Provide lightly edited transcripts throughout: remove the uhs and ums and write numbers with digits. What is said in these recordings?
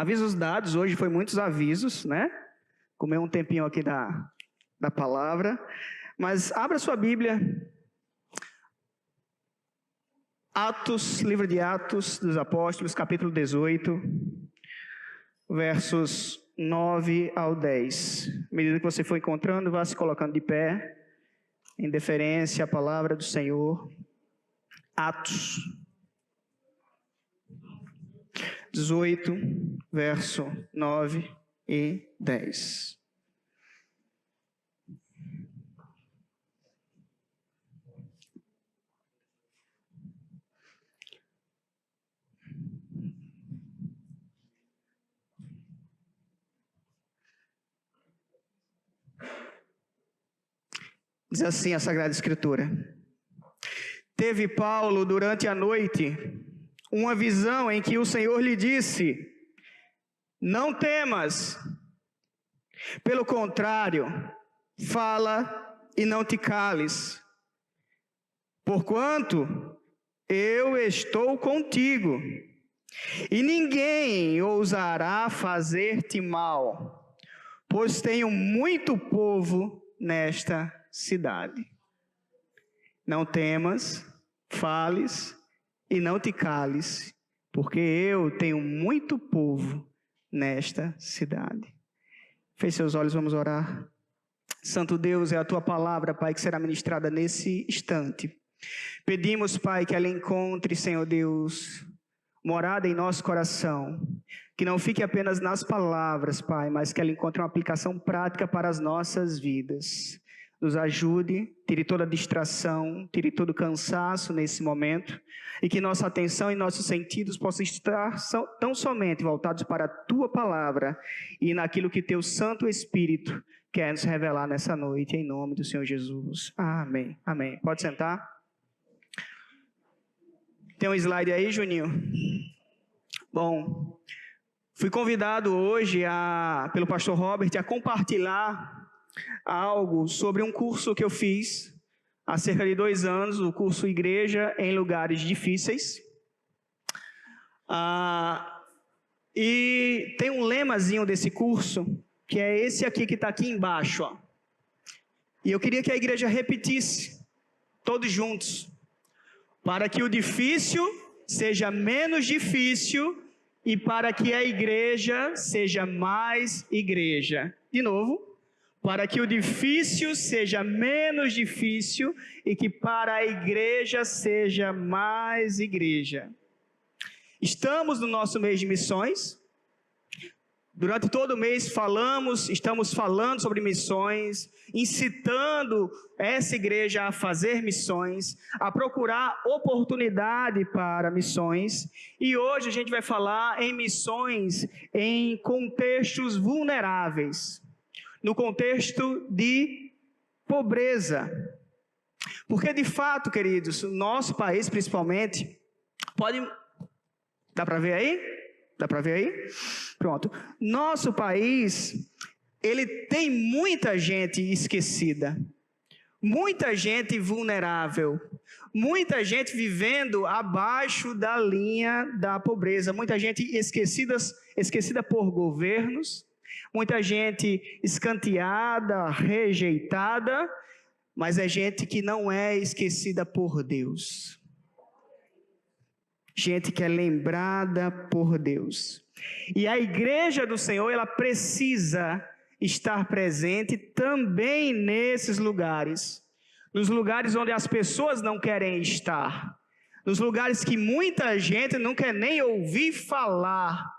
Avisos dados, hoje foi muitos avisos, né? Comer um tempinho aqui da palavra. Mas abra sua Bíblia. Atos, livro de Atos dos Apóstolos, capítulo 18, versos 9 ao 10. À medida que você for encontrando, vá se colocando de pé, em deferência à palavra do Senhor. Atos 18, verso 9 e 10. Diz assim a Sagrada Escritura: Teve Paulo durante a noite uma visão em que o Senhor lhe disse: Não temas, pelo contrário, fala e não te cales, porquanto eu estou contigo, e ninguém ousará fazer-te mal, pois tenho muito povo nesta cidade. Não temas, fales e não te cales, porque eu tenho muito povo nesta cidade. Feche seus olhos, vamos orar. Santo Deus, é a tua palavra, Pai, que será ministrada nesse instante. Pedimos, Pai, que ela encontre, Senhor Deus, morada em nosso coração. Que não fique apenas nas palavras, Pai, mas que ela encontre uma aplicação prática para as nossas vidas. Nos ajude, tire toda a distração, tire todo o cansaço nesse momento, e que nossa atenção e nossos sentidos possam estar tão somente voltados para a Tua Palavra e naquilo que Teu Santo Espírito quer nos revelar nessa noite, em nome do Senhor Jesus. Amém. Amém. Pode sentar. Tem um slide aí, Juninho? Bom, fui convidado hoje pelo pastor Robert a compartilhar algo sobre um curso que eu fiz há cerca de 2 anos, o curso Igreja em Lugares Difíceis. E tem um lemazinho desse curso, que é esse aqui que está aqui embaixo. Ó. E eu queria que a igreja repetisse, todos juntos, para que o difícil seja menos difícil e para que a igreja seja mais igreja. De novo. Para que o difícil seja menos difícil e que para a igreja seja mais igreja. Estamos no nosso mês de missões. Durante todo o mês estamos falando sobre missões, incitando essa igreja a fazer missões, a procurar oportunidade para missões. E hoje a gente vai falar em missões em contextos vulneráveis. No contexto de pobreza. Porque, de fato, queridos, o nosso país, principalmente, Dá para ver aí? Dá para ver aí? Pronto. Nosso país, ele tem muita gente esquecida. Muita gente vulnerável. Muita gente vivendo abaixo da linha da pobreza. Muita gente esquecida por governos. Muita gente escanteada, rejeitada, mas é gente que não é esquecida por Deus. Gente que é lembrada por Deus. E a igreja do Senhor, ela precisa estar presente também nesses lugares. Nos lugares onde as pessoas não querem estar. Nos lugares que muita gente não quer nem ouvir falar.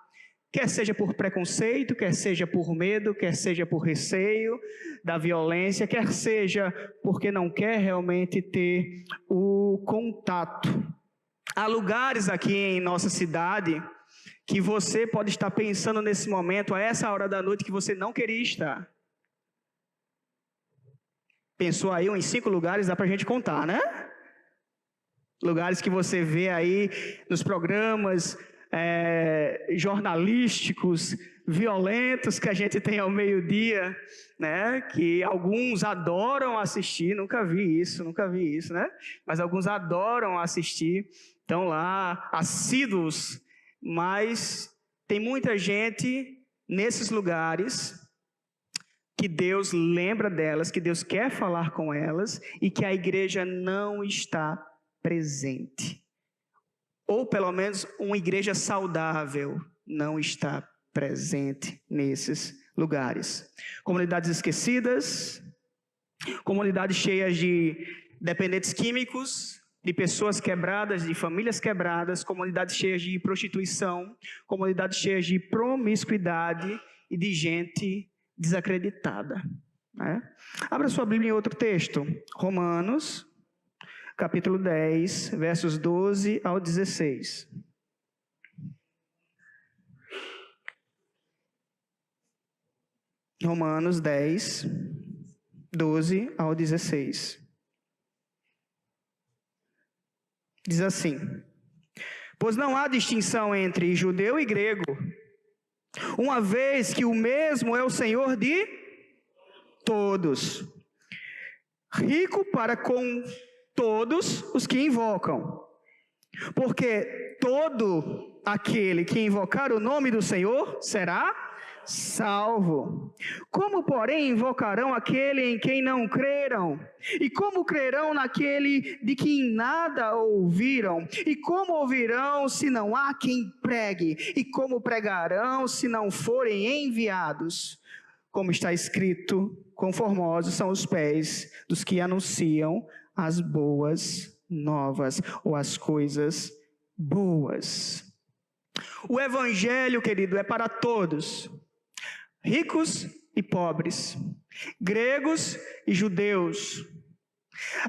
Quer seja por preconceito, quer seja por medo, quer seja por receio da violência, quer seja porque não quer realmente ter o contato. Há lugares aqui em nossa cidade que você pode estar pensando nesse momento, a essa hora da noite, que você não queria estar. Pensou aí uns 5 lugares, dá pra gente contar, né? Lugares que você vê aí nos programas jornalísticos, violentos que a gente tem ao meio-dia, né? Que alguns adoram assistir, nunca vi isso, né? Mas alguns adoram assistir, estão lá assíduos, mas tem muita gente nesses lugares que Deus lembra delas, que Deus quer falar com elas e que a igreja não está presente. Ou pelo menos uma igreja saudável não está presente nesses lugares. Comunidades esquecidas, comunidades cheias de dependentes químicos, de pessoas quebradas, de famílias quebradas, comunidades cheias de prostituição, comunidades cheias de promiscuidade e de gente desacreditada. Né? Abra sua Bíblia em outro texto, Romanos, capítulo 10, versos 12 ao 16. Romanos 10, 12 ao 16. Diz assim: pois não há distinção entre judeu e grego, uma vez que o mesmo é o Senhor de todos, rico para com todos os que invocam, porque todo aquele que invocar o nome do Senhor será salvo. Como, porém, invocarão aquele em quem não creram? E como crerão naquele de quem nada ouviram? E como ouvirão se não há quem pregue? E como pregarão se não forem enviados? Como está escrito, quão formosos são os pés dos que anunciam as boas novas, ou as coisas boas. O evangelho, querido, é para todos, ricos e pobres, gregos e judeus.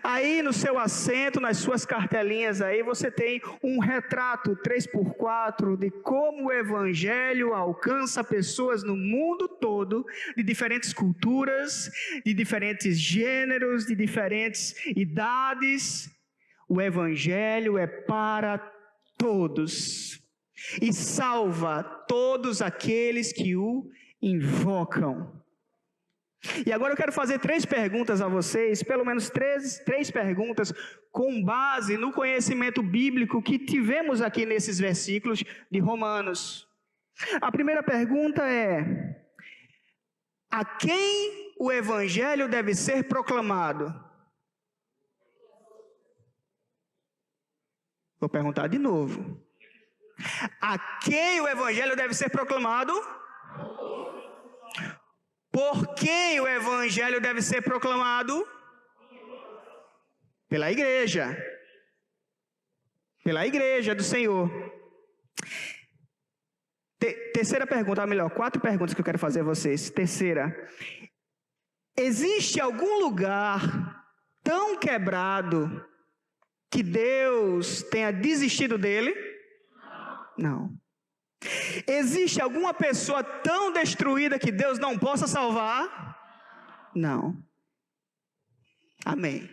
Aí no seu assento, nas suas cartelinhas aí, você tem um retrato 3x4 de como o evangelho alcança pessoas no mundo todo, de diferentes culturas, de diferentes gêneros, de diferentes idades. O evangelho é para todos e salva todos aqueles que o invocam. E agora eu quero fazer 3 perguntas a vocês, pelo menos três perguntas com base no conhecimento bíblico que tivemos aqui nesses versículos de Romanos. A primeira pergunta é: a quem o evangelho deve ser proclamado? Vou perguntar de novo. A quem o evangelho deve ser proclamado? Por quem o evangelho deve ser proclamado? Pela igreja. Pela igreja do Senhor. Terceira pergunta, ou melhor, 4 perguntas que eu quero fazer a vocês. Terceira: existe algum lugar tão quebrado que Deus tenha desistido dele? Não. Existe alguma pessoa tão destruída que Deus não possa salvar? Não. Amém.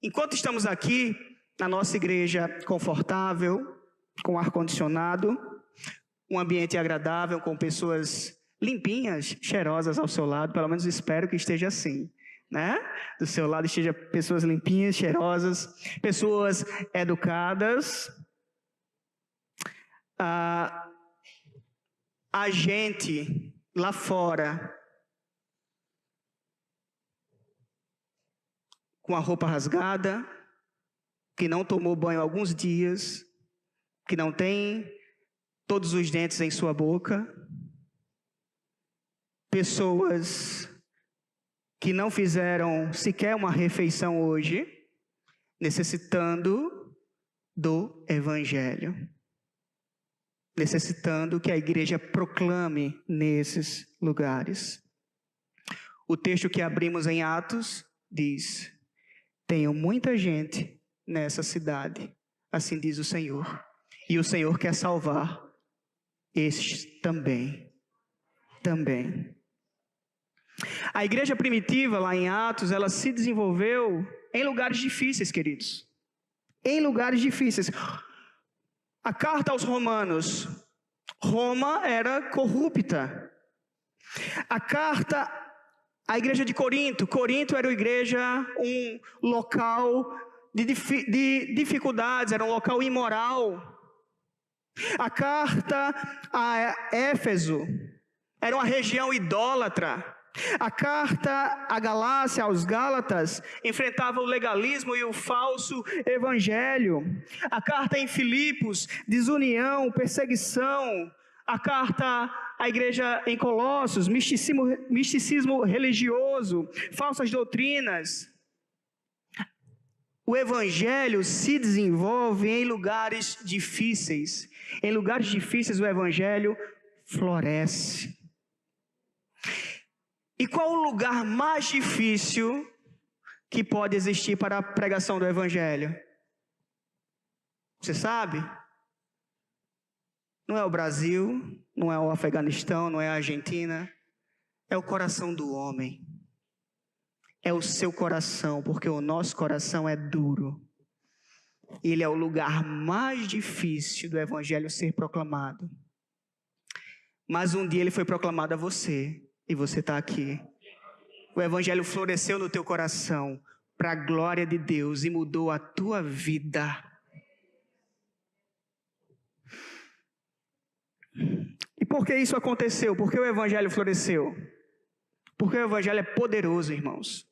Enquanto estamos aqui na nossa igreja confortável, com ar-condicionado, um ambiente agradável, com pessoas limpinhas, cheirosas ao seu lado, pelo menos espero que esteja assim, né? Do seu lado esteja pessoas limpinhas, cheirosas, pessoas educadas. A gente lá fora, com a roupa rasgada, que não tomou banho há alguns dias, que não tem todos os dentes em sua boca, pessoas que não fizeram sequer uma refeição hoje, necessitando do evangelho. Necessitando que a igreja proclame nesses lugares. O texto que abrimos em Atos diz: tenho muita gente nessa cidade, assim diz o Senhor, e o Senhor quer salvar estes também. A igreja primitiva lá em Atos, ela se desenvolveu em lugares difíceis, queridos. Em lugares difíceis. A carta aos Romanos, Roma era corrupta. A carta à igreja de Corinto, Corinto era uma igreja, um local de dificuldades, era um local imoral. A carta a Éfeso era uma região idólatra. A carta à Galácia, aos Gálatas, enfrentava o legalismo e o falso evangelho. A carta em Filipos, desunião, perseguição. A carta à igreja em Colossos, misticismo religioso, falsas doutrinas. O evangelho se desenvolve em lugares difíceis. Em lugares difíceis o evangelho floresce. E qual o lugar mais difícil que pode existir para a pregação do evangelho? Você sabe? Não é o Brasil, não é o Afeganistão, não é a Argentina. É o coração do homem. É o seu coração, porque o nosso coração é duro. Ele é o lugar mais difícil do evangelho ser proclamado. Mas um dia ele foi proclamado a você. E você está aqui. O evangelho floresceu no teu coração para a glória de Deus e mudou a tua vida. E por que isso aconteceu? Por que o evangelho floresceu? Porque o evangelho é poderoso, irmãos.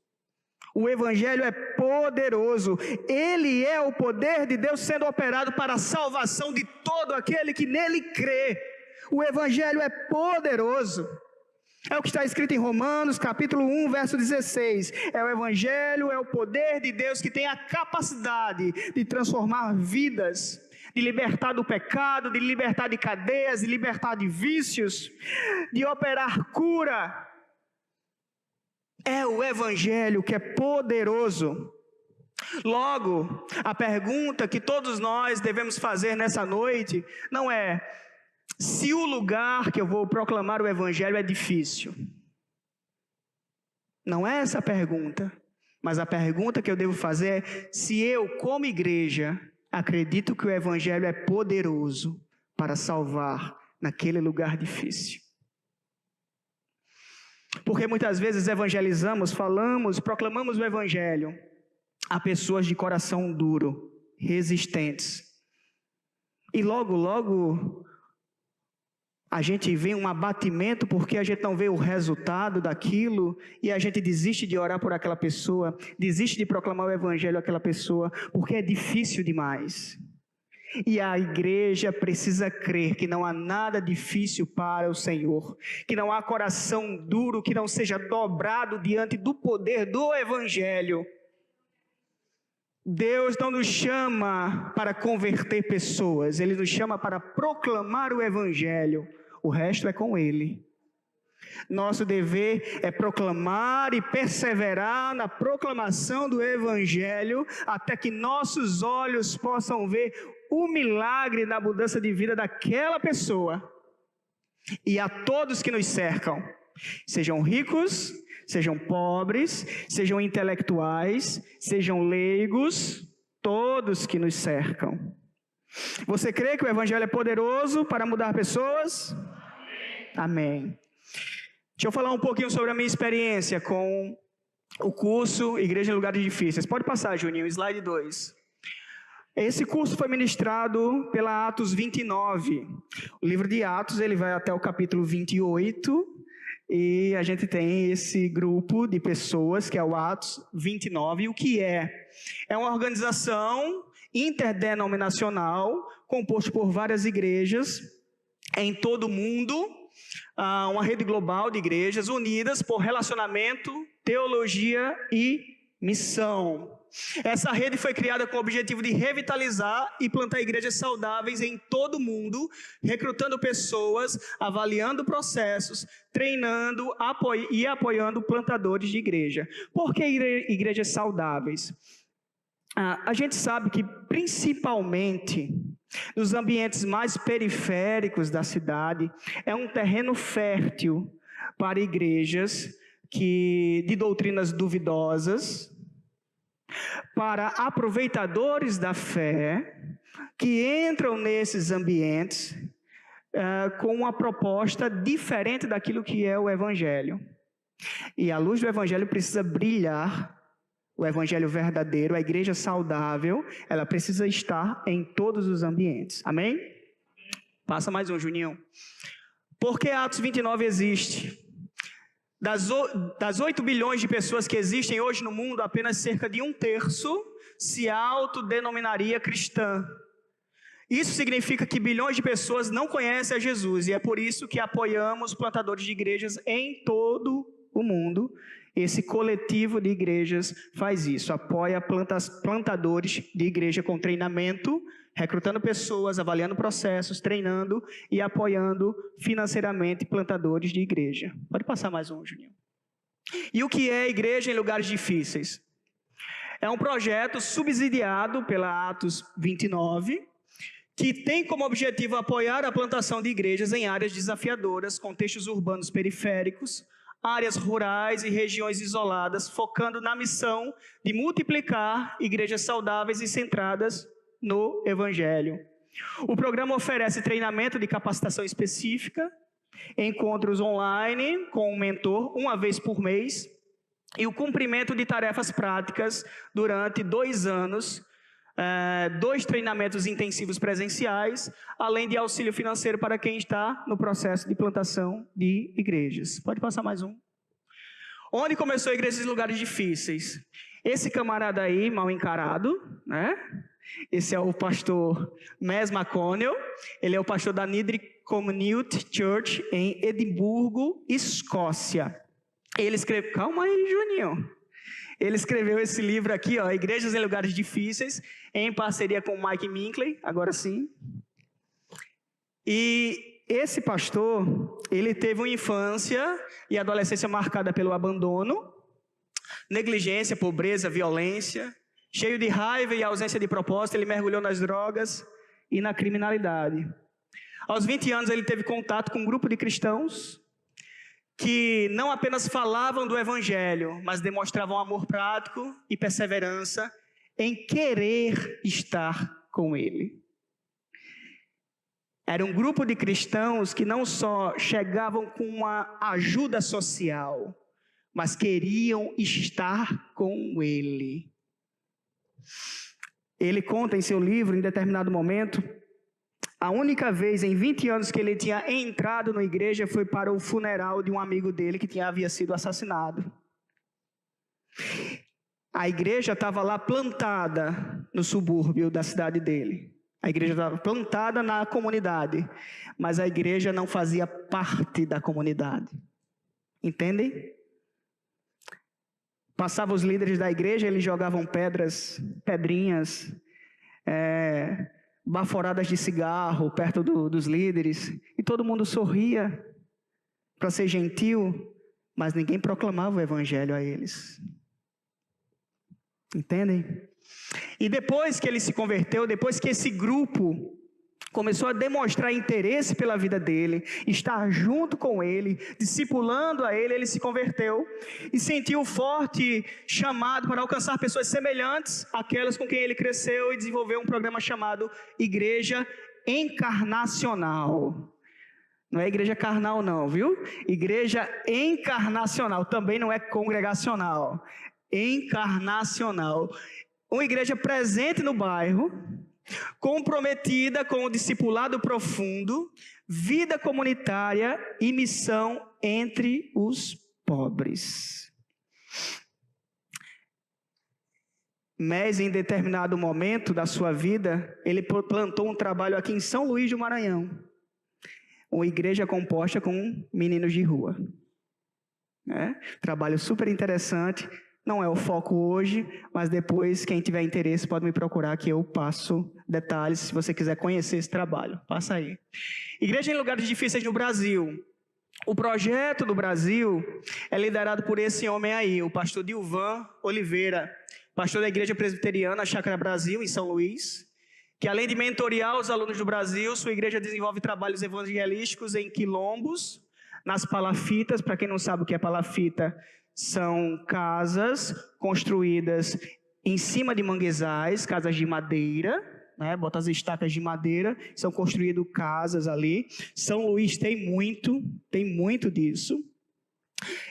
O evangelho é poderoso. Ele é o poder de Deus sendo operado para a salvação de todo aquele que nele crê. O evangelho é poderoso. É o que está escrito em Romanos, capítulo 1, verso 16. É o evangelho, é o poder de Deus que tem a capacidade de transformar vidas, de libertar do pecado, de libertar de cadeias, de libertar de vícios, de operar cura. É o evangelho que é poderoso. Logo, a pergunta que todos nós devemos fazer nessa noite não é: se o lugar que eu vou proclamar o evangelho é difícil. Não é essa a pergunta. Mas a pergunta que eu devo fazer é: se eu, como igreja, acredito que o evangelho é poderoso para salvar naquele lugar difícil. Porque muitas vezes evangelizamos, falamos, proclamamos o evangelho a pessoas de coração duro, resistentes. E logo a gente vê um abatimento porque a gente não vê o resultado daquilo e a gente desiste de orar por aquela pessoa, desiste de proclamar o evangelho àquela pessoa, porque é difícil demais. E a igreja precisa crer que não há nada difícil para o Senhor, que não há coração duro que não seja dobrado diante do poder do evangelho. Deus não nos chama para converter pessoas, Ele nos chama para proclamar o evangelho. O resto é com Ele. Nosso dever é proclamar e perseverar na proclamação do evangelho até que nossos olhos possam ver o milagre da mudança de vida daquela pessoa. E a todos que nos cercam, sejam ricos, sejam pobres, sejam intelectuais, sejam leigos, todos que nos cercam. Você crê que o evangelho é poderoso para mudar pessoas? Amém. Deixa eu falar um pouquinho sobre a minha experiência com o curso Igreja em Lugares Difíceis. Pode passar, Juninho, slide 2. Esse curso foi ministrado pela Atos 29. O livro de Atos, ele vai até o capítulo 28, e a gente tem esse grupo de pessoas, que é o Atos 29. E o que é? É uma organização interdenominacional, composta por várias igrejas em todo o mundo, uma rede global de igrejas unidas por relacionamento, teologia e missão. Essa rede foi criada com o objetivo de revitalizar e plantar igrejas saudáveis em todo o mundo, recrutando pessoas, avaliando processos, treinando e apoiando plantadores de igreja. Por que igrejas saudáveis? A gente sabe que principalmente nos ambientes mais periféricos da cidade é um terreno fértil para igrejas de doutrinas duvidosas, para aproveitadores da fé que entram nesses ambientes com uma proposta diferente daquilo que é o evangelho. E a luz do evangelho precisa brilhar. O evangelho verdadeiro, a igreja saudável, ela precisa estar em todos os ambientes. Amém? Passa mais um, Juninho. Por que Atos 29 existe? Das 8 bilhões de pessoas que existem hoje no mundo, apenas cerca de 1/3 se autodenominaria cristã. Isso significa que bilhões de pessoas não conhecem a Jesus, e é por isso que apoiamos plantadores de igrejas em todo o mundo. Esse coletivo de igrejas faz isso, apoia plantadores de igreja com treinamento, recrutando pessoas, avaliando processos, treinando e apoiando financeiramente plantadores de igreja. Pode passar mais um, Juninho. E o que é igreja em lugares difíceis? É um projeto subsidiado pela Atos 29, que tem como objetivo apoiar a plantação de igrejas em áreas desafiadoras, contextos urbanos periféricos, áreas rurais e regiões isoladas, focando na missão de multiplicar igrejas saudáveis e centradas no Evangelho. O programa oferece treinamento de capacitação específica, encontros online com um mentor uma vez por mês e o cumprimento de tarefas práticas durante 2 anos, 2 treinamentos intensivos presenciais, além de auxílio financeiro para quem está no processo de plantação de igrejas. Pode passar mais um. Onde começou a igreja em lugares difíceis? Esse camarada aí, mal encarado, né? Esse é o pastor Mes McConnell, ele é o pastor da Niddry Community Church em Edimburgo, Escócia. Ele escreveu... Calma aí, Juninho. Ele escreveu esse livro aqui, ó, Igrejas em Lugares Difíceis, em parceria com o Mike Minkley, agora sim. E esse pastor, ele teve uma infância e adolescência marcada pelo abandono, negligência, pobreza, violência. Cheio de raiva e ausência de propósito, ele mergulhou nas drogas e na criminalidade. Aos 20 anos, ele teve contato com um grupo de cristãos que não apenas falavam do Evangelho, mas demonstravam amor prático e perseverança em querer estar com ele. Era um grupo de cristãos que não só chegavam com uma ajuda social, mas queriam estar com ele. Ele conta em seu livro, em determinado momento, a única vez em 20 anos que ele tinha entrado na igreja foi para o funeral de um amigo dele que havia sido assassinado. A igreja estava lá plantada no subúrbio da cidade dele. A igreja estava plantada na comunidade, mas a igreja não fazia parte da comunidade. Entendem? Passavam os líderes da igreja, eles jogavam pedrinhas, baforadas de cigarro perto dos líderes, e todo mundo sorria para ser gentil, mas ninguém proclamava o evangelho a eles. Entendem? E depois que ele se converteu, depois que esse grupo começou a demonstrar interesse pela vida dele, estar junto com ele, discipulando a ele, ele se converteu e sentiu um forte chamado para alcançar pessoas semelhantes àquelas com quem ele cresceu e desenvolveu um programa chamado Igreja Encarnacional. Não é igreja carnal não, viu? Igreja encarnacional, também não é congregacional. Encarnacional. Uma igreja presente no bairro, comprometida com o discipulado profundo, vida comunitária e missão entre os pobres. Mas em determinado momento da sua vida, ele plantou um trabalho aqui em São Luís do Maranhão. Uma igreja composta com meninos de rua. Trabalho super interessante. Não é o foco hoje, mas depois, quem tiver interesse, pode me procurar que eu passo detalhes, se você quiser conhecer esse trabalho. Passa aí. Igreja em Lugares Difíceis no Brasil. O projeto do Brasil é liderado por esse homem aí, o pastor Dilvan Oliveira, pastor da Igreja Presbiteriana Chácara Brasil, em São Luís, que além de mentorear os alunos do Brasil, sua igreja desenvolve trabalhos evangelísticos em quilombos, nas palafitas. Para quem não sabe o que é palafita, são casas construídas em cima de manguezais, casas de madeira, bota as estacas de madeira, são construídas casas ali. São Luís tem muito disso.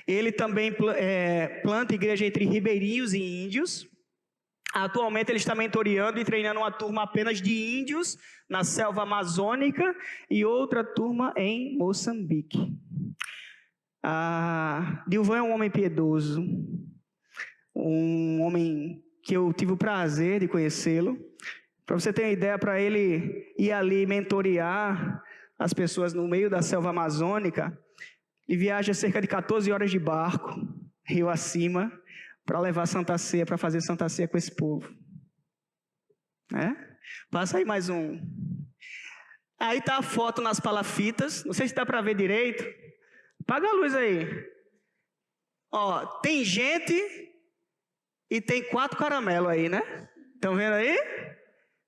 Ele também planta igreja entre ribeirinhos e índios. Atualmente ele está mentoreando e treinando uma turma apenas de índios na selva amazônica e outra turma em Moçambique. Dilvan é um homem piedoso, um homem que eu tive o prazer de conhecê-lo. Para você ter uma ideia, para ele ir ali mentorear as pessoas no meio da selva amazônica, ele viaja cerca de 14 horas de barco, rio acima, para levar Santa Ceia, para fazer Santa Ceia com esse povo. Passa aí mais um. Aí está a foto nas palafitas, não sei se dá para ver direito. Apaga a luz aí. Ó, tem gente e tem 4 caramelos aí, né? Estão vendo aí?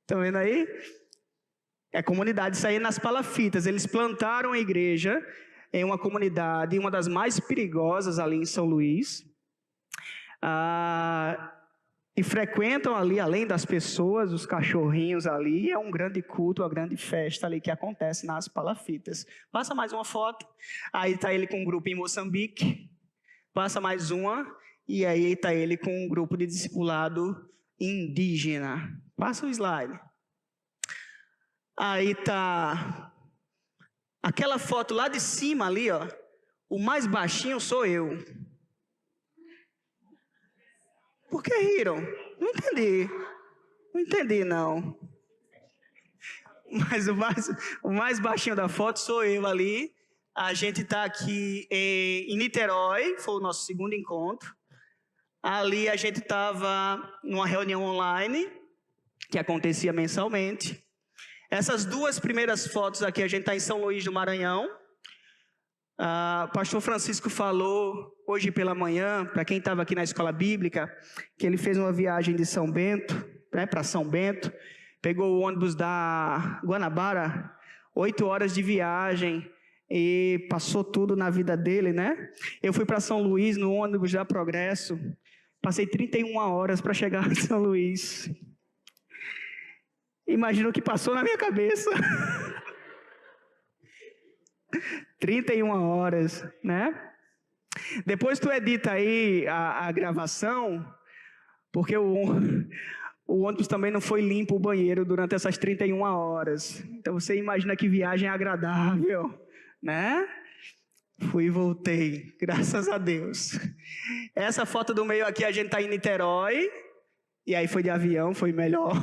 Estão vendo aí? É comunidade, isso aí nas palafitas. Eles plantaram a igreja em uma comunidade, uma das mais perigosas ali em São Luís. E frequentam ali, além das pessoas, os cachorrinhos ali. É um grande culto, uma grande festa ali que acontece nas palafitas. Passa mais uma foto. Aí está ele com um grupo em Moçambique. Passa mais uma. E aí está ele com um grupo de discipulado indígena. Passa o slide. Aí está aquela foto lá de cima ali, ó. O mais baixinho sou eu. Por que riram? Não entendi. Não entendi, não. Mas o mais baixinho da foto sou eu ali. A gente está aqui em Niterói, foi o nosso segundo encontro. Ali a gente estava numa reunião online, que acontecia mensalmente. Essas 2 primeiras fotos aqui, a gente está em São Luís do Maranhão. O pastor Francisco falou hoje pela manhã, para quem estava aqui na escola bíblica, que ele fez uma viagem de São Bento, para São Bento, pegou o ônibus da Guanabara, 8 horas de viagem, e passou tudo na vida dele, né? Eu fui para São Luís no ônibus da Progresso, passei 31 horas para chegar em São Luís. Imagina o que passou na minha cabeça. 31 horas, né? Depois tu edita aí a gravação, porque o ônibus também não foi limpo o banheiro durante essas 31 horas. Então você imagina que viagem agradável, né? Fui e voltei, graças a Deus. Essa foto do meio aqui, a gente está em Niterói, e aí foi de avião, foi melhor,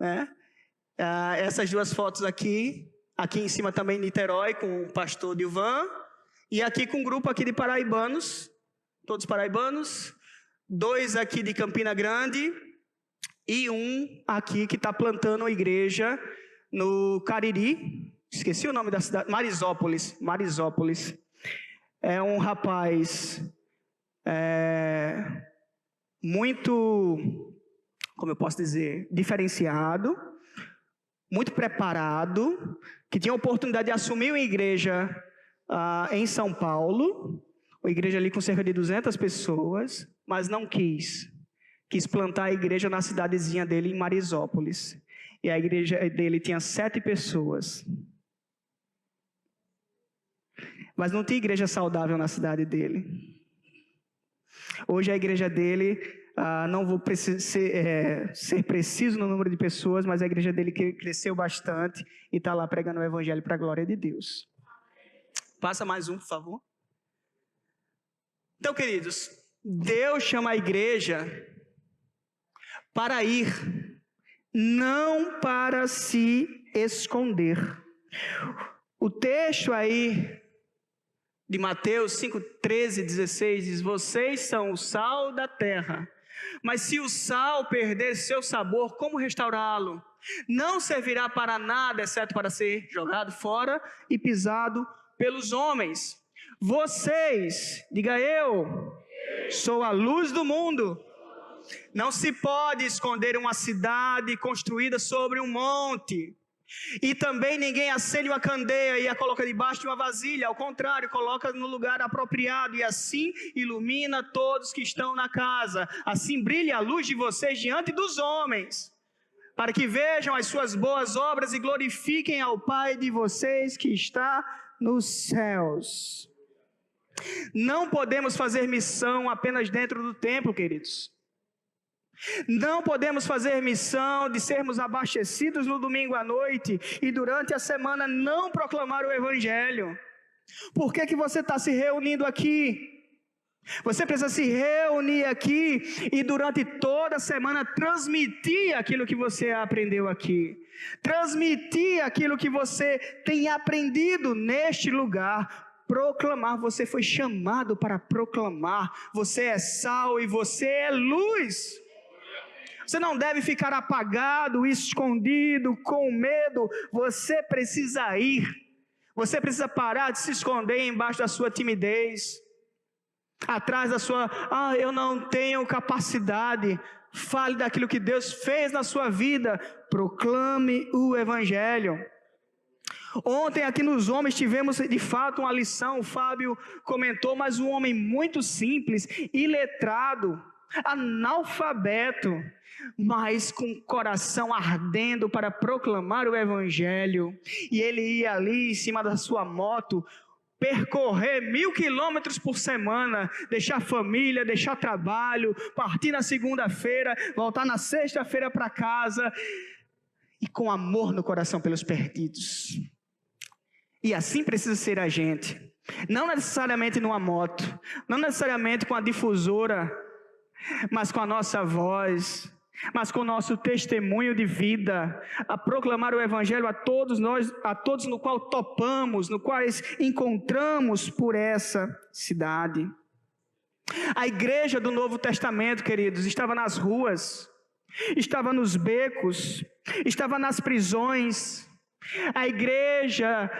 né? Essas 2 fotos aqui em cima também Niterói, com o pastor Dilvan, e aqui com um grupo aqui de paraibanos, todos paraibanos, 2 aqui de Campina Grande, e um aqui que está plantando a igreja no Cariri, esqueci o nome da cidade, Marisópolis. É um rapaz muito, como eu posso dizer, diferenciado, muito preparado, que tinha a oportunidade de assumir uma igreja em São Paulo, uma igreja ali com cerca de 200 pessoas, mas não quis plantar a igreja na cidadezinha dele em Marisópolis, e a igreja dele tinha 7 pessoas, mas não tinha igreja saudável na cidade dele. Hoje a igreja dele, não vou ser preciso no número de pessoas, mas a igreja dele cresceu bastante e está lá pregando o evangelho para a glória de Deus. Passa mais um, por favor. Então, queridos, Deus chama a igreja para ir, não para se esconder. O texto aí de Mateus 5:13-16 diz: vocês são o sal da terra, mas se o sal perder seu sabor, como restaurá-lo? Não servirá para nada, exceto para ser jogado fora e pisado pelos homens. Vocês, diga eu, sou a luz do mundo. Não se pode esconder uma cidade construída sobre um monte. E também ninguém acende uma candeia e a coloca debaixo de uma vasilha. Ao contrário, coloca no lugar apropriado e assim ilumina todos que estão na casa. Assim brilha a luz de vocês diante dos homens, para que vejam as suas boas obras e glorifiquem ao Pai de vocês que está nos céus. Não podemos fazer missão apenas dentro do templo, queridos. Não podemos fazer missão de sermos abastecidos no domingo à noite e durante a semana não proclamar o Evangelho. Por que você está se reunindo aqui? Você precisa se reunir aqui e durante toda a semana transmitir aquilo que você aprendeu aqui. Transmitir aquilo que você tem aprendido neste lugar. Proclamar, você foi chamado para proclamar. Você é sal e você é luz. Você não deve ficar apagado, escondido, com medo. Você precisa ir. Você precisa parar de se esconder embaixo da sua timidez. Atrás da sua, eu não tenho capacidade. Fale daquilo que Deus fez na sua vida. Proclame o Evangelho. Ontem aqui nos homens tivemos de fato uma lição. O Fábio comentou, mas um homem muito simples, iletrado, analfabeto, mas com coração ardendo para proclamar o Evangelho. E ele ia ali em cima da sua moto, percorrer 1000 quilômetros por semana, deixar família, deixar trabalho, partir na segunda-feira, voltar na sexta-feira para casa, e com amor no coração pelos perdidos. E assim precisa ser a gente, não necessariamente numa moto, não necessariamente com a difusora, mas com a nossa voz, mas com o nosso testemunho de vida, a proclamar o Evangelho a todos nós, a todos no qual topamos, no quais encontramos por essa cidade. A igreja do Novo Testamento, queridos, estava nas ruas, estava nos becos, estava nas prisões. A igreja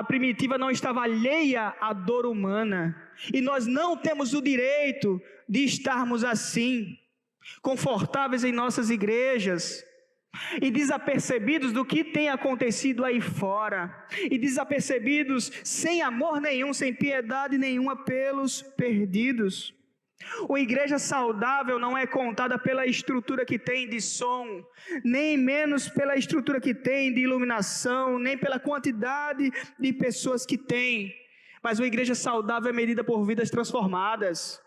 primitiva não estava alheia à dor humana, e nós não temos o direito de estarmos assim, confortáveis em nossas igrejas, e desapercebidos do que tem acontecido aí fora, e desapercebidos sem amor nenhum, sem piedade nenhuma pelos perdidos. Uma igreja saudável não é contada pela estrutura que tem de som, nem menos pela estrutura que tem de iluminação, nem pela quantidade de pessoas que tem, mas uma igreja saudável é medida por vidas transformadas.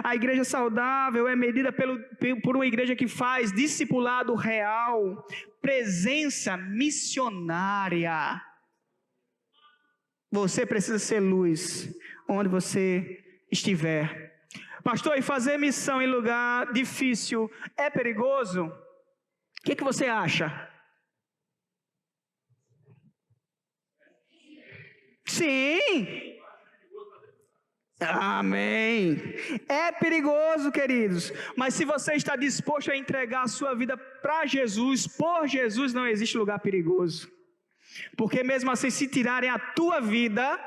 A igreja saudável é medida por uma igreja que faz discipulado real, presença missionária. Você precisa ser luz onde você estiver. Pastor, e fazer missão em lugar difícil é perigoso? O que você acha? Sim! Amém. É perigoso, queridos, mas se você está disposto a entregar a sua vida para Jesus, por Jesus, não existe lugar perigoso, porque mesmo assim, se tirarem a tua vida,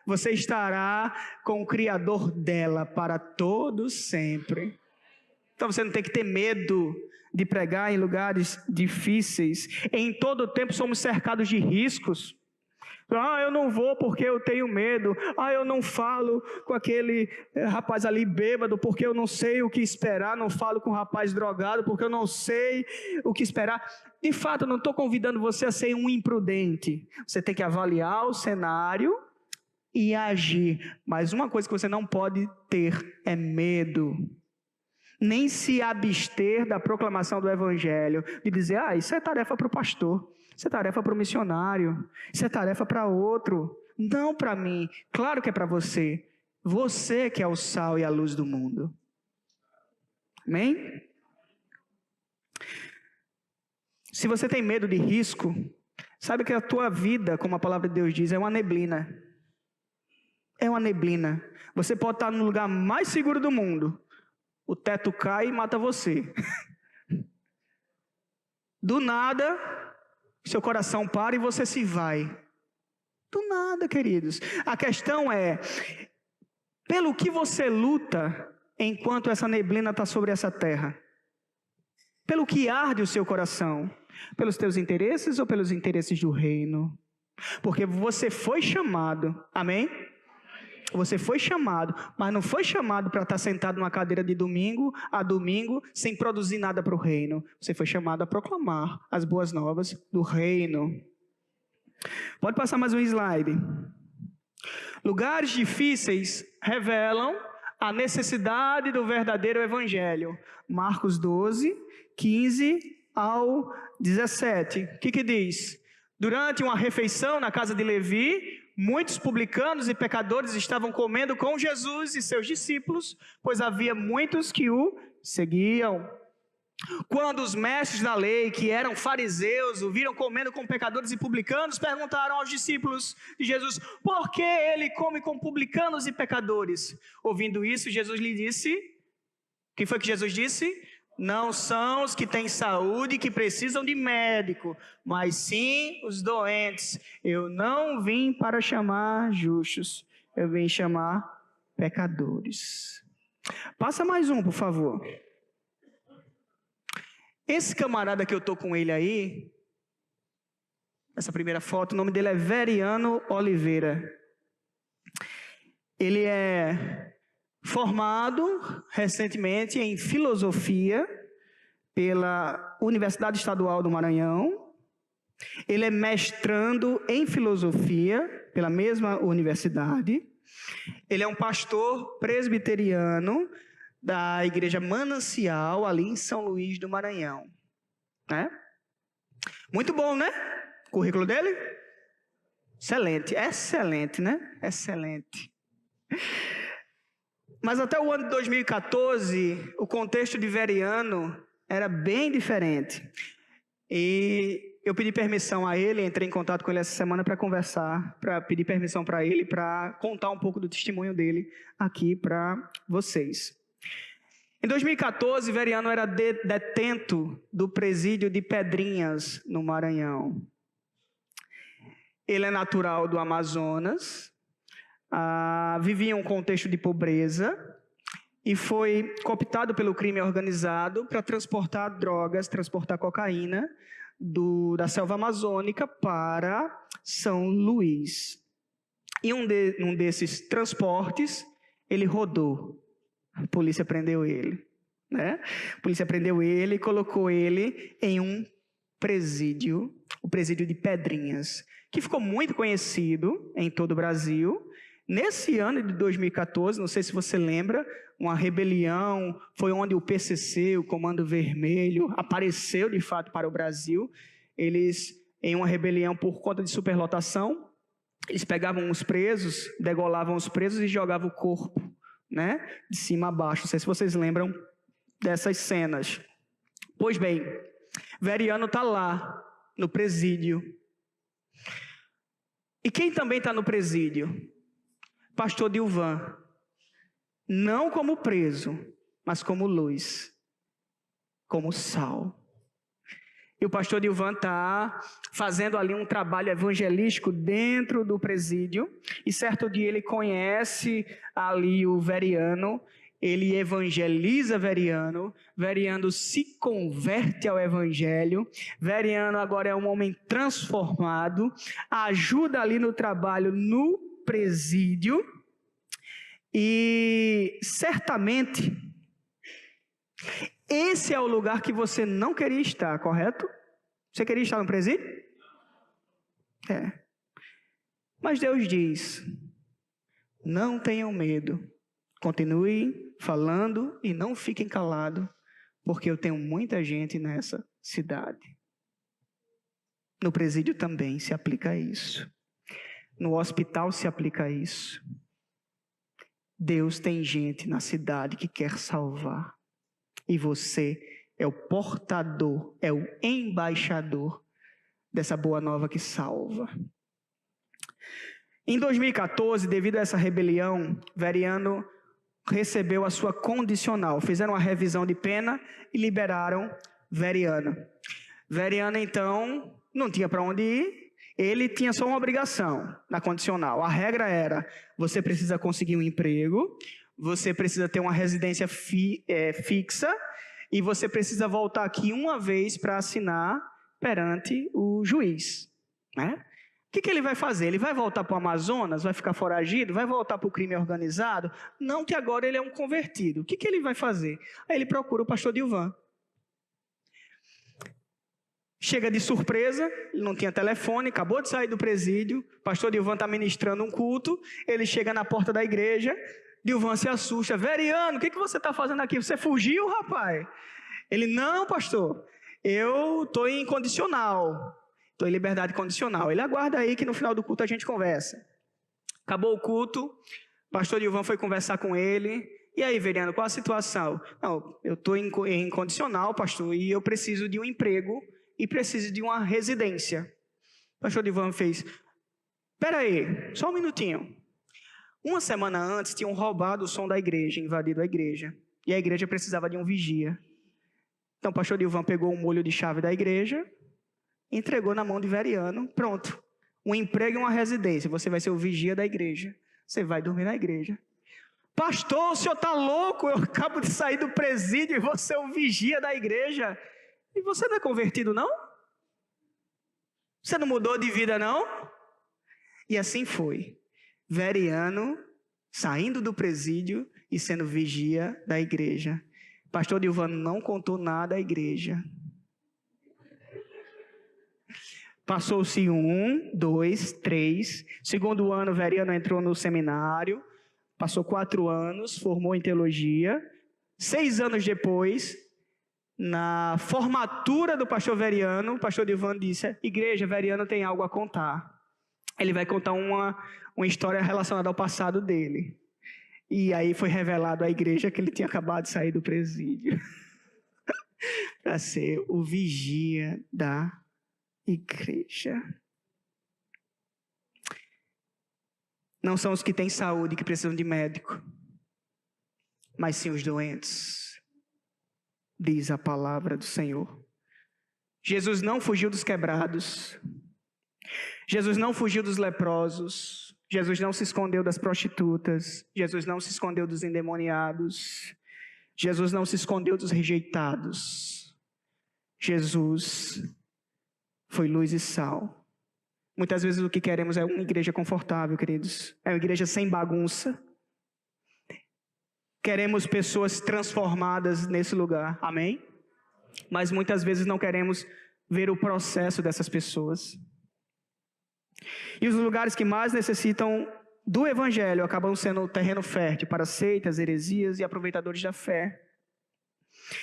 você estará com o Criador dela para todos sempre. Então você não tem que ter medo de pregar em lugares difíceis. Em todo tempo somos cercados de riscos. Eu não vou porque eu tenho medo. Eu não falo com aquele rapaz ali bêbado porque eu não sei o que esperar. Não falo com o rapaz drogado porque eu não sei o que esperar. De fato, eu não estou convidando você a ser um imprudente. Você tem que avaliar o cenário e agir. Mas uma coisa que você não pode ter é medo. Nem se abster da proclamação do Evangelho. De dizer, isso é tarefa para o pastor. Isso é tarefa para o missionário, isso é tarefa para outro, não para mim. Claro que é para você. Você que é o sal e a luz do mundo. Amém? Se você tem medo de risco, sabe que a tua vida, como a palavra de Deus diz, é uma neblina. É uma neblina. Você pode estar no lugar mais seguro do mundo. O teto cai e mata você. Do nada, seu coração para e você se vai. Do nada, queridos. A questão é, pelo que você luta enquanto essa neblina está sobre essa terra? Pelo que arde o seu coração? Pelos teus interesses ou pelos interesses do reino? Porque você foi chamado, amém? Você foi chamado, mas não foi chamado para estar sentado numa cadeira de domingo a domingo, sem produzir nada para o reino. Você foi chamado a proclamar as boas novas do reino. Pode passar mais um slide. Lugares difíceis revelam a necessidade do verdadeiro evangelho. Marcos 12, 15 ao 17. O que diz? Durante uma refeição na casa de Levi, muitos publicanos e pecadores estavam comendo com Jesus e seus discípulos, pois havia muitos que o seguiam. Quando os mestres da lei, que eram fariseus, o viram comendo com pecadores e publicanos, perguntaram aos discípulos de Jesus: por que ele come com publicanos e pecadores? Ouvindo isso, Jesus lhe disse: o que foi que Jesus disse? Não são os que têm saúde que precisam de médico, mas sim os doentes. Eu não vim para chamar justos, eu vim chamar pecadores. Passa mais um, por favor. Esse camarada que eu estou com ele aí, essa primeira foto, o nome dele é Veriano Oliveira. Ele é formado recentemente em filosofia pela Universidade Estadual do Maranhão. Ele é mestrando em filosofia pela mesma universidade. Ele é um pastor presbiteriano da Igreja Manancial, ali em São Luís do Maranhão. Né? Muito bom, né? O currículo dele? Excelente, excelente, né? Excelente. Mas até o ano de 2014, o contexto de Veriano era bem diferente. E eu pedi permissão a ele, entrei em contato com ele essa semana para conversar, para pedir permissão para ele, para contar um pouco do testemunho dele aqui para vocês. Em 2014, Veriano era detento do presídio de Pedrinhas, no Maranhão. Ele é natural do Amazonas, vivia em um contexto de pobreza e foi cooptado pelo crime organizado para transportar drogas, transportar cocaína da selva amazônica para São Luís. E um desses transportes, ele rodou. A polícia prendeu ele. Né? A polícia prendeu ele e colocou ele em um presídio, o presídio de Pedrinhas, que ficou muito conhecido em todo o Brasil. Nesse ano de 2014, não sei se você lembra, uma rebelião, foi onde o PCC, o Comando Vermelho, apareceu de fato para o Brasil. Eles, em uma rebelião por conta de superlotação, eles pegavam os presos, degolavam os presos e jogavam o corpo, né, de cima a baixo. Não sei se vocês lembram dessas cenas. Pois bem, Veriano está lá, no presídio. E quem também está no presídio? Pastor Dilvan. Não como preso, mas como luz, como sal. E o pastor Dilvan está fazendo ali um trabalho evangelístico dentro do presídio. E certo dia ele conhece ali o Veriano, ele evangeliza Veriano, Veriano se converte ao evangelho, Veriano agora é um homem transformado, ajuda ali no trabalho no presídio. E certamente esse é o lugar que você não queria estar, correto? Você queria estar no presídio? É. Mas Deus diz: não tenham medo, continuem falando e não fiquem calados, porque eu tenho muita gente nessa cidade. No presídio também se aplica isso. No hospital se aplica isso. Deus tem gente na cidade que quer salvar. E você é o portador, é o embaixador dessa boa nova que salva. Em 2014, devido a essa rebelião, Veriano recebeu a sua condicional. Fizeram uma revisão de pena e liberaram Veriano. Veriano, então, não tinha para onde ir. Ele tinha só uma obrigação na condicional. A regra era: você precisa conseguir um emprego, você precisa ter uma residência fixa e você precisa voltar aqui uma vez para assinar perante o juiz. Né? O que ele vai fazer? Ele vai voltar para o Amazonas? Vai ficar foragido? Vai voltar para o crime organizado? Não, que agora ele é um convertido. O que ele vai fazer? Aí ele procura o pastor Dilvan. Chega de surpresa, ele não tinha telefone, acabou de sair do presídio, o pastor Dilvan está ministrando um culto, ele chega na porta da igreja, Dilvan se assusta. Veriano, o que você está fazendo aqui? Você fugiu, rapaz? Ele, não, pastor. Eu estou em condicional. Estou em liberdade condicional. Ele, aguarda aí que no final do culto a gente conversa. Acabou o culto. Pastor Dilvan foi conversar com ele. E aí, Veriano, qual a situação? Não, eu estou em condicional, pastor, e eu preciso de um emprego e preciso de uma residência. O pastor Dilvan fez, espera aí, só um minutinho. Uma semana antes, tinham roubado o som da igreja, invadido a igreja. E a igreja precisava de um vigia. Então, o pastor Dilvan pegou o molho de chave da igreja, entregou na mão de Veriano, pronto. Um emprego e uma residência. Você vai ser o vigia da igreja. Você vai dormir na igreja. Pastor, o senhor está louco? Eu acabo de sair do presídio e você é o vigia da igreja. E você não é convertido, não? Você não mudou de vida, não? E assim foi. Veriano saindo do presídio e sendo vigia da igreja. Pastor Dilvan não contou nada à igreja. Passou-se 1, 2, 3. Segundo ano, Veriano entrou no seminário. Passou 4 anos, formou em teologia. 6 anos depois, na formatura do pastor Veriano, o pastor Dilvan disse, igreja, Veriano tem algo a contar. Ele vai contar uma história relacionada ao passado dele. E aí foi revelado à igreja que ele tinha acabado de sair do presídio. Para ser o vigia da igreja. Não são os que têm saúde que precisam de médico, mas sim os doentes, diz a palavra do Senhor. Jesus não fugiu dos quebrados, Jesus não fugiu dos leprosos, Jesus não se escondeu das prostitutas, Jesus não se escondeu dos endemoniados, Jesus não se escondeu dos rejeitados. Jesus foi luz e sal. Muitas vezes o que queremos é uma igreja confortável, queridos. É uma igreja sem bagunça. Queremos pessoas transformadas nesse lugar. Amém? Mas muitas vezes não queremos ver o processo dessas pessoas. E os lugares que mais necessitam do evangelho acabam sendo terreno fértil para seitas, heresias e aproveitadores da fé.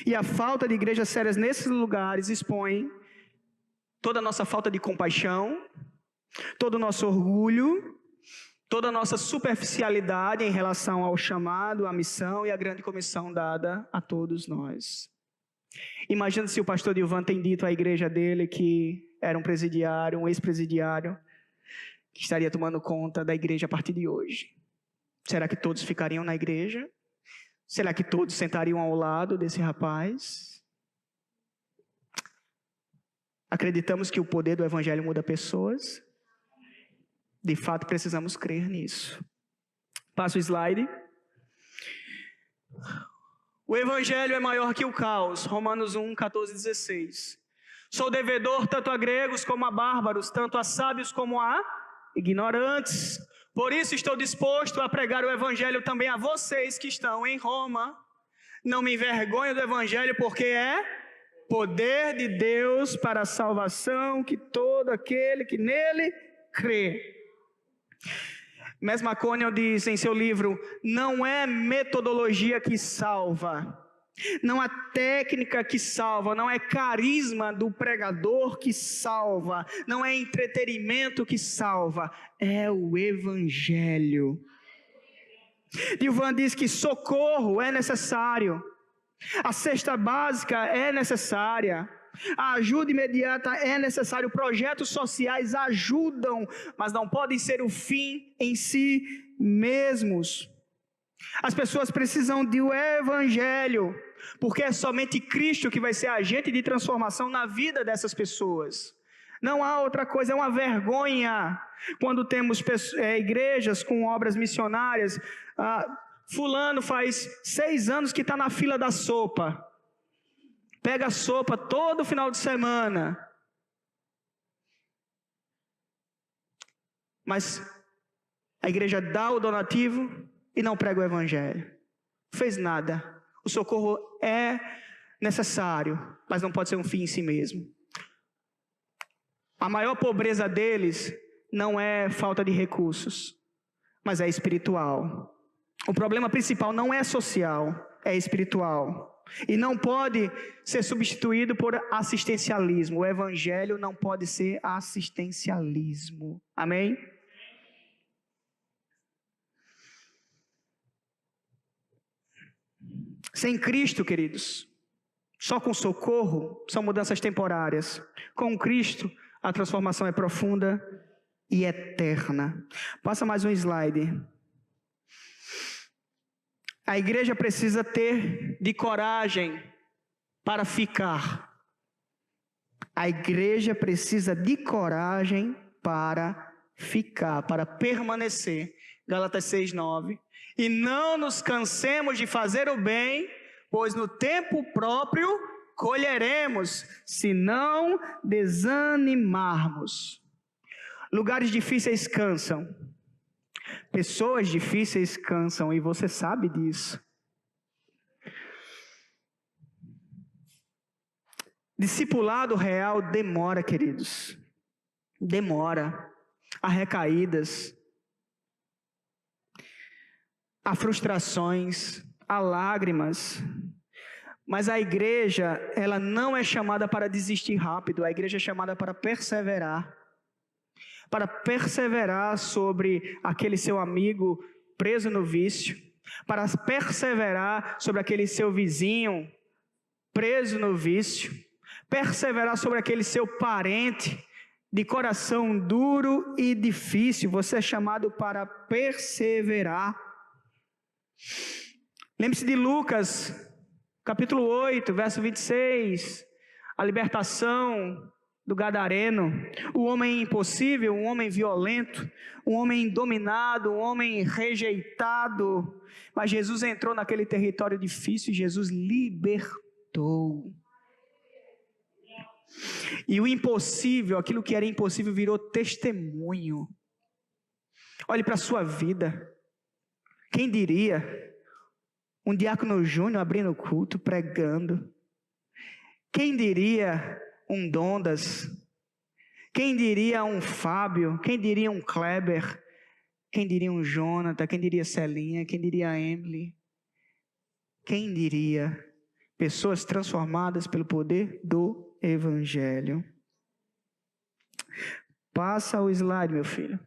E a falta de igrejas sérias nesses lugares expõe toda a nossa falta de compaixão, todo o nosso orgulho, toda a nossa superficialidade em relação ao chamado, à missão e à grande comissão dada a todos nós. Imagina se o pastor Dilvan tem dito à igreja dele que era um presidiário, um ex-presidiário, que estaria tomando conta da igreja a partir de hoje. Será que todos ficariam na igreja? Será que todos sentariam ao lado desse rapaz? Acreditamos que o poder do evangelho muda pessoas? De fato, precisamos crer nisso. Passa o slide. O evangelho é maior que o caos. Romanos 1, 14, 16. Sou devedor tanto a gregos como a bárbaros, tanto a sábios como a ignorantes. Por isso estou disposto a pregar o evangelho também a vocês que estão em Roma. Não me envergonho do evangelho, porque é poder de Deus para a salvação que todo aquele que nele crê. Mesmo McConnell diz em seu livro, não é metodologia que salva, não é técnica que salva, não é carisma do pregador que salva, não é entretenimento que salva, é o evangelho. Dilvan diz que socorro é necessário, a cesta básica é necessária, a ajuda imediata é necessária, projetos sociais ajudam, mas não podem ser o fim em si mesmos. As pessoas precisam do evangelho, porque é somente Cristo que vai ser agente de transformação na vida dessas pessoas. Não há outra coisa, é uma vergonha quando temos igrejas com obras missionárias. Fulano faz 6 anos que está na fila da sopa. Pega a sopa todo final de semana. Mas a igreja dá o donativo e não prega o evangelho. Não fez nada. O socorro é necessário, mas não pode ser um fim em si mesmo. A maior pobreza deles não é falta de recursos, mas é espiritual. O problema principal não é social, é espiritual. E não pode ser substituído por assistencialismo. O evangelho não pode ser assistencialismo. Amém? Sem Cristo, queridos, só com socorro são mudanças temporárias. Com Cristo, a transformação é profunda e eterna. Passa mais um slide. A igreja precisa ter de coragem para ficar. A igreja precisa de coragem para ficar, para permanecer. Gálatas 6:9. E não nos cansemos de fazer o bem, pois no tempo próprio colheremos, se não desanimarmos. Lugares difíceis cansam. Pessoas difíceis cansam, e você sabe disso. Discipulado real demora, queridos. Demora. Há recaídas. Há frustrações. Há lágrimas. Mas a igreja, ela não é chamada para desistir rápido. A igreja é chamada para perseverar. Para perseverar sobre aquele seu amigo preso no vício, para perseverar sobre aquele seu vizinho preso no vício, perseverar sobre aquele seu parente de coração duro e difícil. Você é chamado para perseverar. Lembre-se de Lucas, capítulo 8, verso 26, a libertação do gadareno, o homem impossível, um homem violento, um homem dominado, um homem rejeitado, mas Jesus entrou naquele território difícil e Jesus libertou. E o impossível, aquilo que era impossível, virou testemunho. Olhe para a sua vida. Quem diria? Um diácono júnior abrindo o culto, pregando. Quem diria um Dondas? Quem diria um Fábio? Quem diria um Kleber? Quem diria um Jonathan? Quem diria Celinha? Quem diria Emily? Quem diria? Pessoas transformadas pelo poder do Evangelho. Passa o slide, meu filho.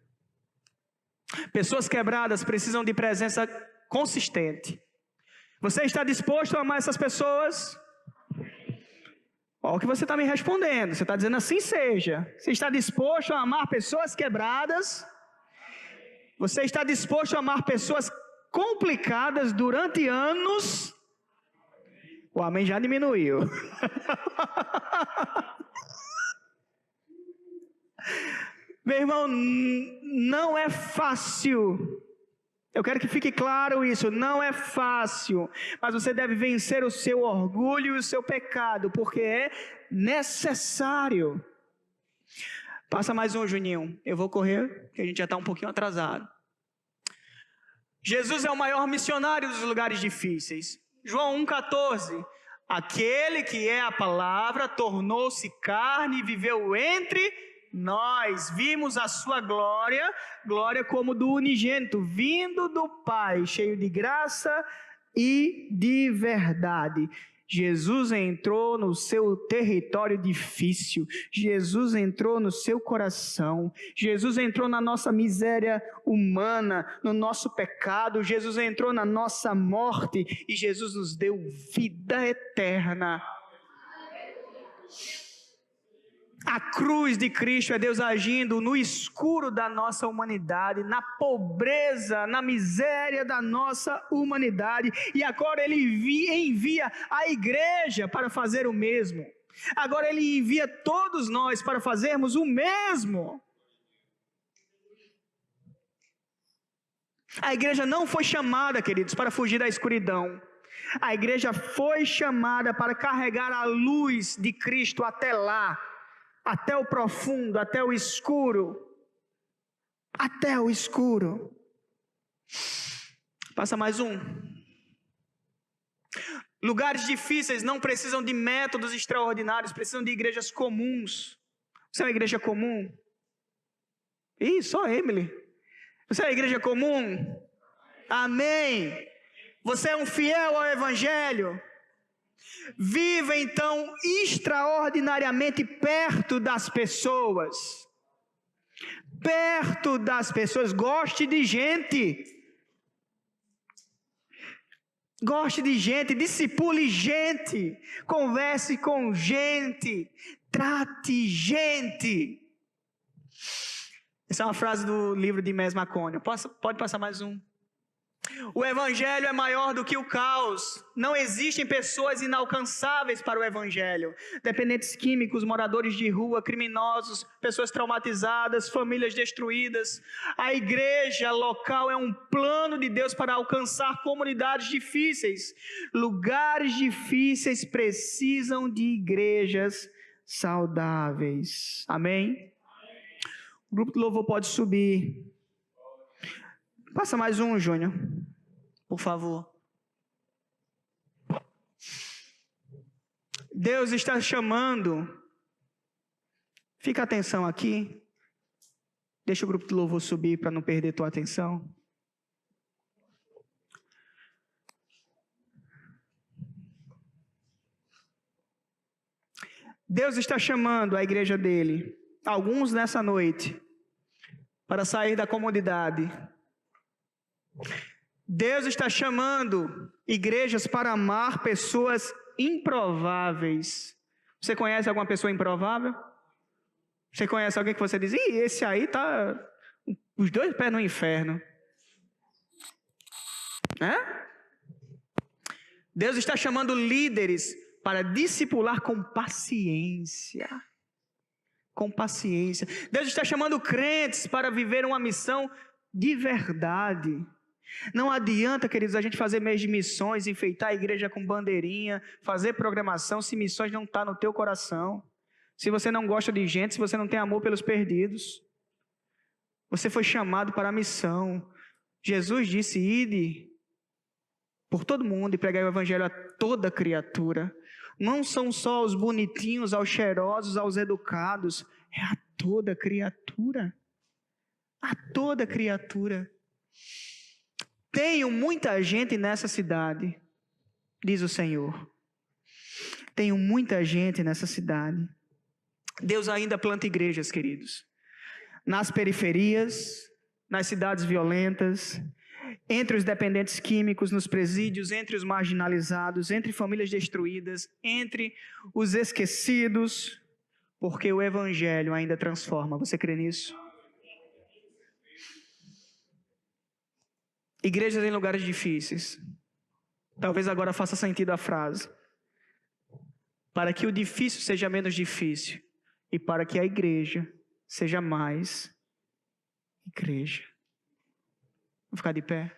Pessoas quebradas precisam de presença consistente. Você está disposto a amar essas pessoas? Olha o que você está me respondendo. Você está dizendo assim seja. Você está disposto a amar pessoas quebradas? Você está disposto a amar pessoas complicadas durante anos? O amém já diminuiu. Meu irmão, não é fácil. Eu quero que fique claro isso, não é fácil, mas você deve vencer o seu orgulho e o seu pecado, porque é necessário. Passa mais um, Juninho, eu vou correr, que a gente já está um pouquinho atrasado. Jesus é o maior missionário dos lugares difíceis. João 1,14, aquele que é a palavra tornou-se carne e viveu entre nós, vimos a sua glória, glória como do unigênito, vindo do Pai, cheio de graça e de verdade. Jesus entrou no seu território difícil, Jesus entrou no seu coração, Jesus entrou na nossa miséria humana, no nosso pecado, Jesus entrou na nossa morte e Jesus nos deu vida eterna. A cruz de Cristo é Deus agindo no escuro da nossa humanidade, na pobreza, na miséria da nossa humanidade. E agora Ele envia a igreja para fazer o mesmo. Agora Ele envia todos nós para fazermos o mesmo. A igreja não foi chamada, queridos, para fugir da escuridão. A igreja foi chamada para carregar a luz de Cristo até lá. Até o profundo, até o escuro. Até o escuro. Passa mais um. Lugares difíceis não precisam de métodos extraordinários, precisam de igrejas comuns. Você é uma igreja comum? Ih, só Emily. Você é uma igreja comum? Amém. Você é um fiel ao Evangelho? Viva então extraordinariamente perto das pessoas. Perto das pessoas. Goste de gente. Goste de gente, discipule gente, converse com gente, trate gente. Essa é uma frase do livro de Mes Macônio. Pode passar mais um. O Evangelho é maior do que o caos. Não existem pessoas inalcançáveis para o Evangelho. Dependentes químicos, moradores de rua, criminosos, pessoas traumatizadas, famílias destruídas. A igreja local é um plano de Deus para alcançar comunidades difíceis. Lugares difíceis precisam de igrejas saudáveis. Amém? O grupo do louvor pode subir. Passa mais um, Júnior, por favor. Deus está chamando. Fica atenção aqui. Deixa o grupo de louvor subir para não perder tua atenção. Deus está chamando a igreja dele, alguns nessa noite, para sair da comodidade. Deus está chamando igrejas para amar pessoas improváveis. Você conhece alguma pessoa improvável? Você conhece alguém que você diz, esse aí tá os dois pés no inferno? Deus está chamando líderes para discipular com paciência. Com paciência. Deus está chamando crentes para viver uma missão de verdade. Não adianta, queridos, a gente fazer mês de missões, enfeitar a igreja com bandeirinha, fazer programação, se missões não estão no teu coração. Se você não gosta de gente, se você não tem amor pelos perdidos. Você foi chamado para a missão. Jesus disse, ide por todo mundo e pregai o evangelho a toda criatura. Não são só os bonitinhos, aos cheirosos, aos educados, é a toda criatura. A toda criatura. Tenho muita gente nessa cidade, diz o Senhor. Tenho muita gente nessa cidade. Deus ainda planta igrejas, queridos. Nas periferias, nas cidades violentas, entre os dependentes químicos, nos presídios, entre os marginalizados, entre famílias destruídas, entre os esquecidos, porque o Evangelho ainda transforma. Você crê nisso? Igrejas em lugares difíceis. Talvez agora faça sentido a frase. Para que o difícil seja menos difícil e para que a igreja seja mais igreja. Vou ficar de pé.